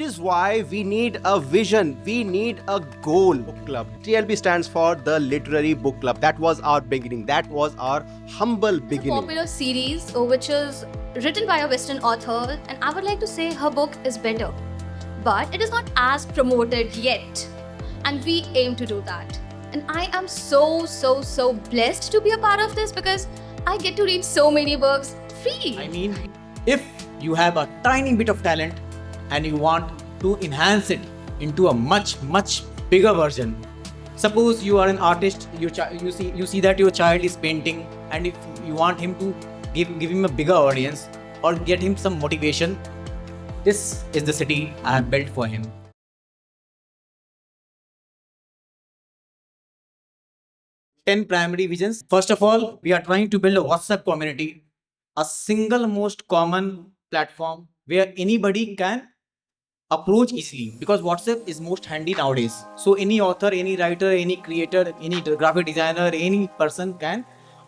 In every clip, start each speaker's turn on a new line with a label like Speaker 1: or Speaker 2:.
Speaker 1: is why we need a vision, we need a goal. Book Club. TLB stands for the Literary Book Club. That was our beginning. That was our humble
Speaker 2: It's a
Speaker 1: beginning.
Speaker 2: popular series which is written by a Western author, and I would like to say her book is better. But it is not as promoted yet. And we aim to do that. And I am so blessed to be a part of this because I get to read so many books free.
Speaker 3: I mean, if you have a tiny bit of talent and you want to enhance it into a much bigger version. Suppose you are an artist, you see that your child is painting, and if you want him to give him a bigger audience or get him some motivation, this is the city I have built for him. 10 primary visions. First of all, we are trying to build a WhatsApp community, a single most common platform where anybody can approach easily, because WhatsApp is most handy nowadays. So any author, any writer, any creator, any graphic designer,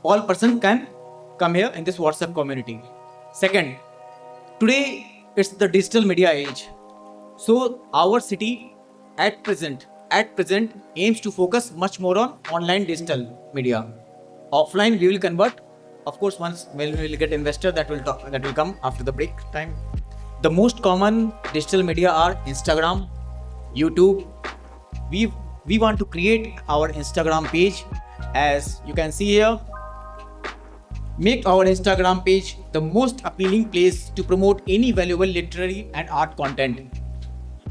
Speaker 3: all person can come here in this WhatsApp community. Second, today it's the digital media age. So our city at present aims to focus much more on online digital media. Offline we will convert, of course, once we will get investor that will come after the break time. The most common digital media are Instagram, YouTube. We want to create our Instagram page, as you can see here. Make our Instagram page the most appealing place to promote any valuable literary and art content.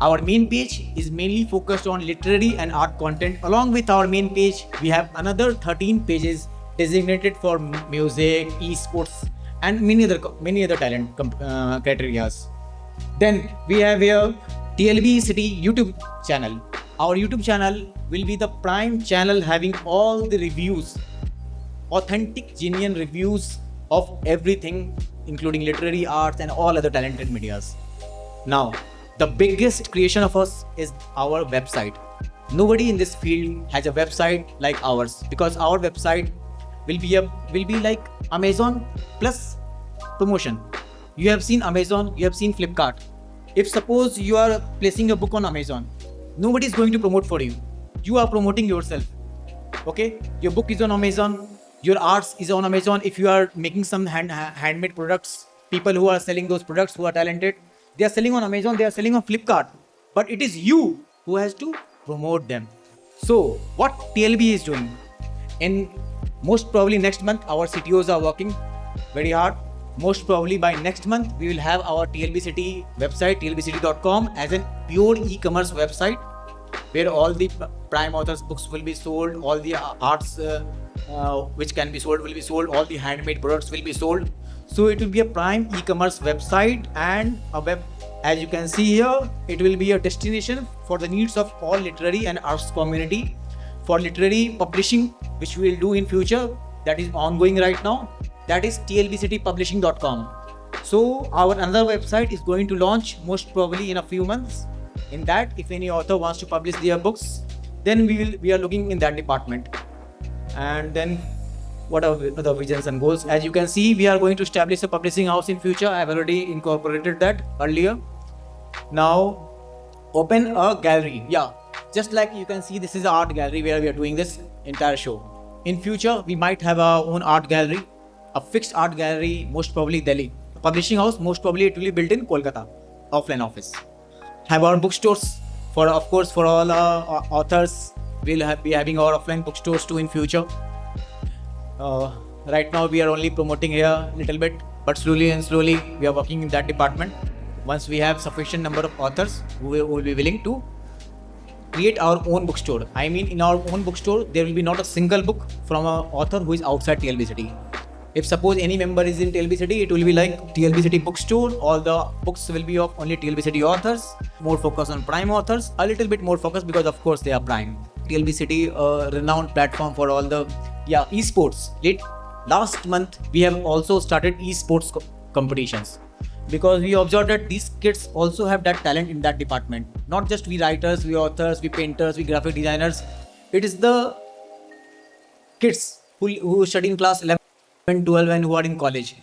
Speaker 3: Our main page is mainly focused on literary and art content. Along with our main page, we have another 13 pages designated for music, esports, and many other talent criteria. Then we have here TLB City YouTube channel. Our YouTube channel will be the prime channel having all the reviews, authentic, genuine reviews of everything, including literary arts and all other talented medias. Now, the biggest creation of us is our website. Nobody in this field has a website like ours, because our website will be like Amazon plus promotion. You have seen Amazon, you have seen Flipkart. If suppose you are placing a book on Amazon, nobody is going to promote for you. You are promoting yourself. Okay, your book is on Amazon, your arts is on Amazon. If you are making some handmade products, people who are selling those products who are talented, they are selling on Amazon, they are selling on Flipkart. But it is you who has to promote them. So what TLB is doing, in most probably next month, our CTOs are working very hard. Most probably by next month, we will have our TLB City website, tlbcity.com, as a pure e-commerce website where all the prime authors books will be sold, all the arts which can be sold will be sold, all the handmade products will be sold. So it will be a prime e-commerce website and a web. As you can see here, it will be a destination for the needs of all literary and arts community. For literary publishing, which we will do in future, that is ongoing right now, that is tlbcitypublishing.com. So our another website is going to launch most probably in a few months. In that, if any author wants to publish their books, then we are looking in that department. And then what are the visions and goals? As you can see, we are going to establish a publishing house in future. I have already incorporated that earlier. Now open a gallery. Yeah, just like you can see, this is an art gallery where we are doing this entire show. In future, we might have our own art gallery, a fixed art gallery, most probably Delhi. Publishing house, most probably it will be built in Kolkata, offline office. Have our bookstores for, of course, for all authors. We'll be having our offline bookstores too in future. Right now we are only promoting here a little bit, but slowly we are working in that department. Once we have sufficient number of authors who will be willing to create our own bookstore. I mean, in our own bookstore, there will be not a single book from an author who is outside TLB City. If suppose any member is in TLB City, it will be like TLB City bookstore. All the books will be of only TLB City authors. More focus on prime authors. A little bit more focus because of course they are prime. TLB City, a renowned platform for all the esports. Last month we have also started esports competitions, because we observed that these kids also have that talent in that department. Not just we writers, we authors, we painters, we graphic designers. It is the kids who study in class 11, 12 and who are in college.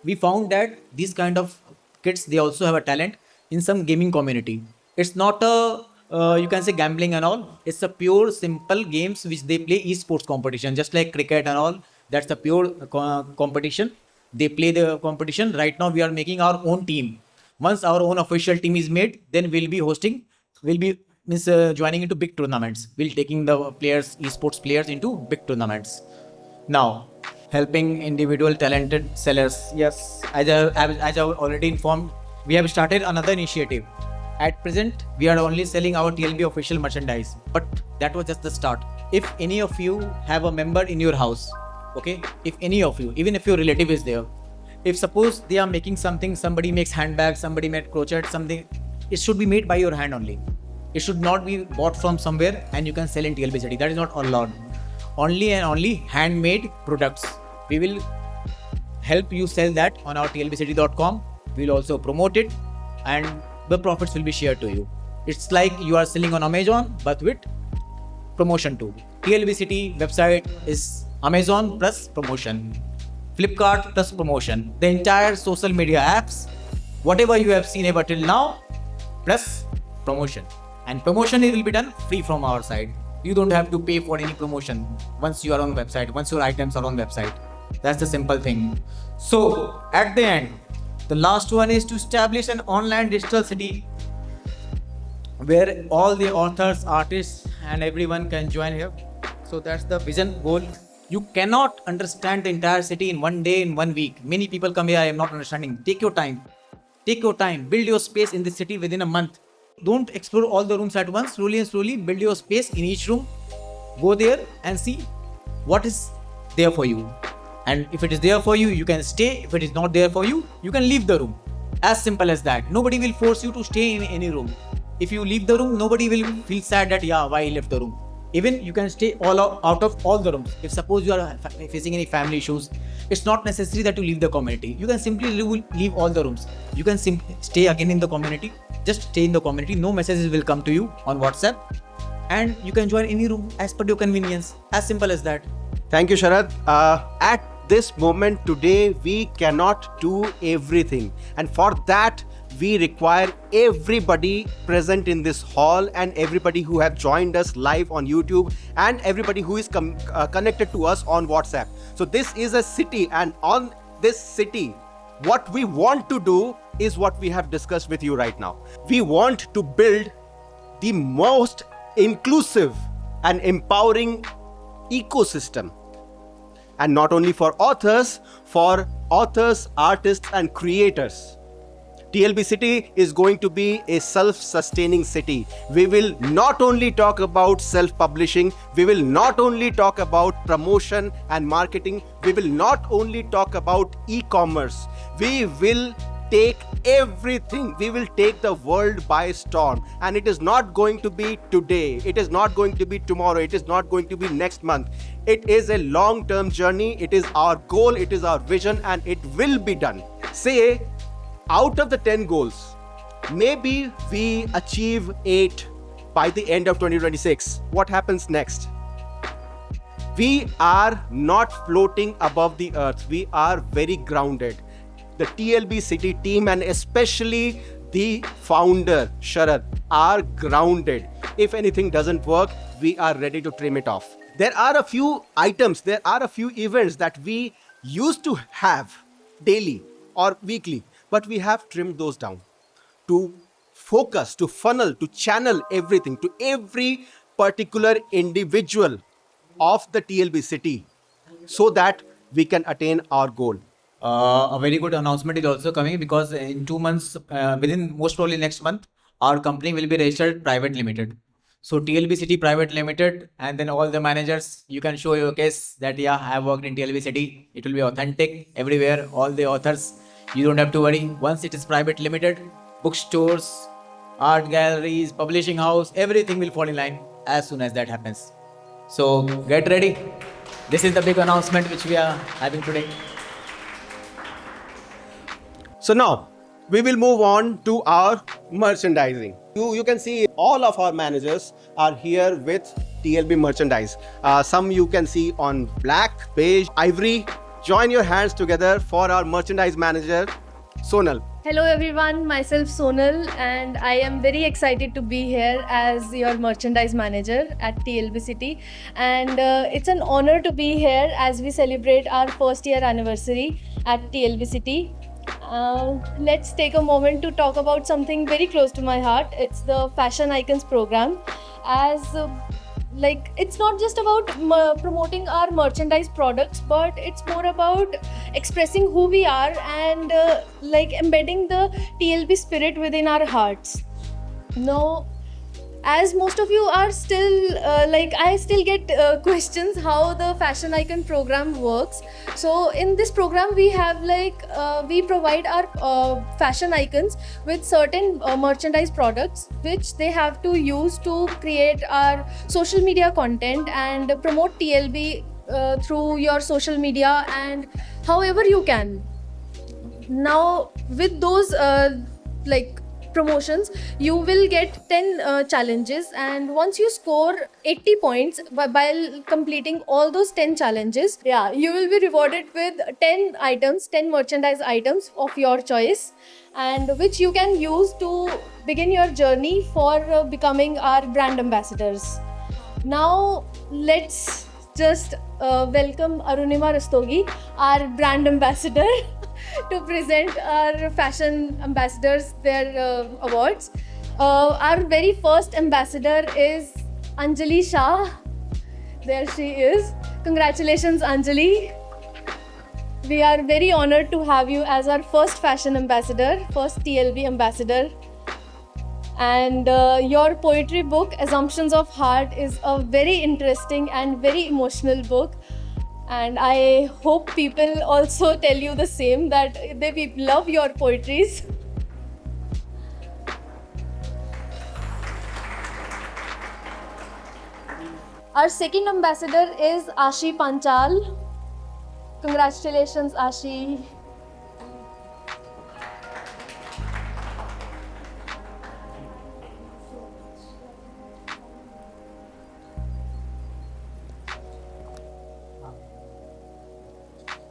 Speaker 3: We found that these kind of kids, they also have a talent in some gaming community. It's not a you can say gambling and all. It's a pure simple games which they play esports competition, just like cricket and all. That's a pure competition. They play the competition. Right now we are making our own team. Once our own official team is made, then we'll be hosting. We'll be joining into big tournaments. We'll taking the players, esports players into big tournaments. Now, helping individual talented sellers. Yes, as I already informed, we have started another initiative. At present, we are only selling our TLB official merchandise, but that was just the start. If any of you have a member in your house, okay, if any of you, even if your relative is there, if suppose they are making something, somebody makes handbags, somebody made crochet, something, it should be made by your hand only. It should not be bought from somewhere and you can sell in TLB City. That is not allowed. Only and only handmade products. We will help you sell that on our tlbcity.com. We'll also promote it and the profits will be shared to you. It's like you are selling on Amazon but with promotion too. TLB City website is Amazon plus promotion, Flipkart plus promotion, the entire social media apps, whatever you have seen ever till now, plus promotion. And promotion will be done free from our side. You don't have to pay for any promotion once you are on website, once your items are on website. That's the simple thing. So at the end, the last one is to establish an online digital city where all the authors, artists and everyone can join here. So that's the vision goal. You cannot understand the entire city in one day, in 1 week. Many people come here, I am not understanding. Take your time. Take your time. Build your space in the city within a month. Don't explore all the rooms at once. Slowly and slowly build your space in each room. Go there and see what is there for you. And if it is there for you, you can stay. If it is not there for you, you can leave the room. As simple as that. Nobody will force you to stay in any room. If you leave the room, nobody will feel sad that, yeah, why he left the room. Even you can stay out of all the rooms. If suppose you are facing any family issues, it's not necessary that you leave the community. You can simply leave all the rooms. You can stay again in the community. Just stay in the community. No messages will come to you on WhatsApp. And you can join any room as per your convenience. As simple as that.
Speaker 1: Thank you, Sharad. At this moment today, we cannot do everything. And for that, we require everybody present in this hall and everybody who have joined us live on YouTube and everybody who is connected to us on WhatsApp. So this is a city, and on this city, what we want to do is what we have discussed with you right now. We want to build the most inclusive and empowering ecosystem. And not only for authors, artists and creators. TLB City is going to be a self-sustaining city. We will not only talk about self-publishing, we will not only talk about promotion and marketing, we will not only talk about e-commerce, we will take everything. We will take the world by storm. And it is not going to be today. It is not going to be tomorrow. It is not going to be next month. It is a long-term journey. It is our goal. It is our vision, and it will be done. Say, out of the 10 goals, maybe we achieve 8 by the end of 2026. What happens next? We are not floating above the earth. We are very grounded. The TLB City team and especially the founder, Sharad, are grounded. If anything doesn't work, we are ready to trim it off. There are a few items, there are a few events that we used to have daily or weekly, but we have trimmed those down to focus, to funnel, to channel everything to every particular individual of the TLB City so that we can attain our goal.
Speaker 3: A very good announcement is also coming because in 2 months, within most probably next month, our company will be registered private limited. So TLB City Private Limited, and then all the managers, you can show your case that yeah, I have worked in TLB City. It will be authentic everywhere. All the authors, you don't have to worry. Once it is private limited, bookstores, art galleries, publishing house, everything will fall in line as soon as that happens. So get ready. This is the big announcement which we are having today.
Speaker 1: So now we will move on to our merchandising. You can see all of our managers are here with TLB merchandise. Some you can see on black, beige, ivory. Join your hands together for our merchandise manager, Sonal.
Speaker 4: Hello everyone, myself Sonal, and I am very excited to be here as your merchandise manager at TLB City. And it's an honor to be here as we celebrate our first year anniversary at TLB City. Let's take a moment to talk about something very close to my heart. It's the Fashion Icons program. As it's not just about promoting our merchandise products, but it's more about expressing who we are and embedding the TLB spirit within our hearts. Now, as most of you are still I still get questions how the Fashion Icon program works. So in this program we have we provide our fashion icons with certain merchandise products which they have to use to create our social media content and promote TLB through your social media and however you can. Now with those promotions, you will get 10 challenges, and once you score 80 points while completing all those 10 challenges, you will be rewarded with 10 merchandise items of your choice, and which you can use to begin your journey for becoming our brand ambassadors. Now let's just welcome Arunima Rastogi, our brand ambassador, to present our fashion ambassadors their awards. Our very first ambassador is Anjali Shah. There she is. Congratulations, Anjali. We are very honored to have you as our first fashion ambassador, first TLB ambassador. And your poetry book, Assumptions of Heart, is a very interesting and very emotional book. And I hope people also tell you the same, that they love your poetries. Our second ambassador is Ashi Panchal. Congratulations, Ashi.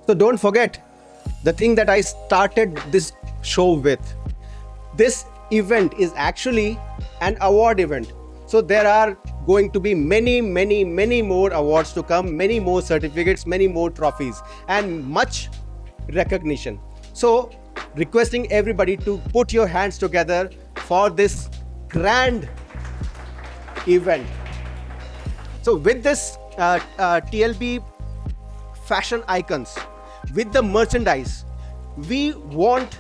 Speaker 1: So don't forget the thing that I started this show with. This event is actually an award event. So there are going to be many more awards to come, many more certificates, many more trophies, and much recognition. So requesting everybody to put your hands together for this grand event. So with this TLB Fashion Icons, with the merchandise, we want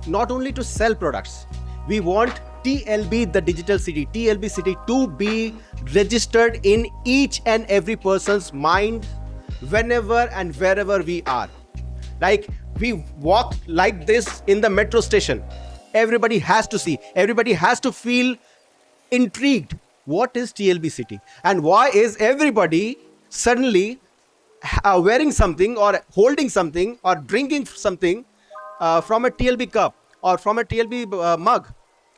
Speaker 1: not only to sell products, we want TLB, the digital city, TLB city, to be registered in each and every person's mind whenever and wherever we are. Like we walk like this in the metro station, everybody has to see, everybody has to feel intrigued. What is TLB city and why is everybody suddenly wearing something or holding something or drinking something from a TLB cup or from a TLB mug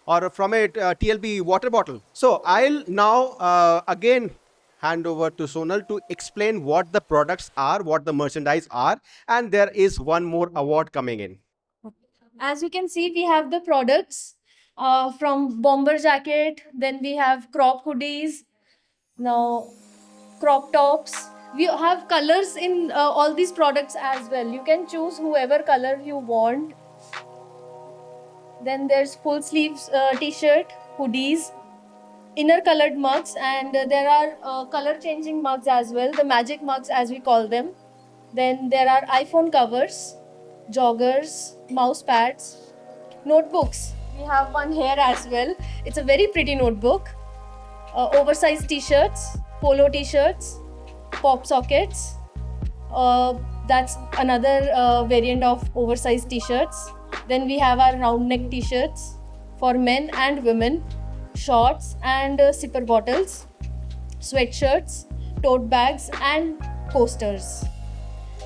Speaker 1: or from a TLB water bottle? So I'll now again hand over to Sonal to explain what the products are, what the merchandise are, and there is one more award coming in.
Speaker 4: As you can see, we have the products from bomber jacket, then we have crop hoodies, now crop tops. We have colors in all these products as well. You can choose whoever color you want. Then there's full sleeves t-shirt, hoodies, inner colored mugs, and there are color changing mugs as well, the magic mugs as we call them. Then there are iPhone covers, joggers, mouse pads, notebooks. We have one here as well. It's a very pretty notebook. Oversized t-shirts, polo t-shirts, pop sockets. That's another variant of oversized t-shirts. Then we have our round neck t-shirts for men and women, shorts and zipper bottles, sweatshirts, tote bags and coasters.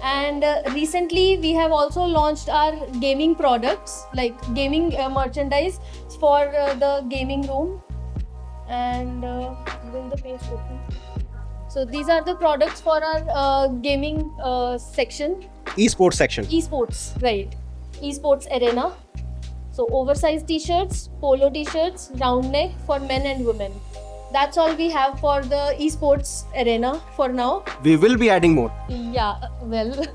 Speaker 4: And recently we have also launched our gaming products, like gaming merchandise for the gaming room. And will the page open? So these are the products for our gaming section.
Speaker 1: Esports section.
Speaker 4: Esports, right. Esports arena. So oversized t-shirts, polo t-shirts, round neck for men and women. That's all we have for the esports arena for now.
Speaker 1: We will be adding more.
Speaker 4: Yeah, well,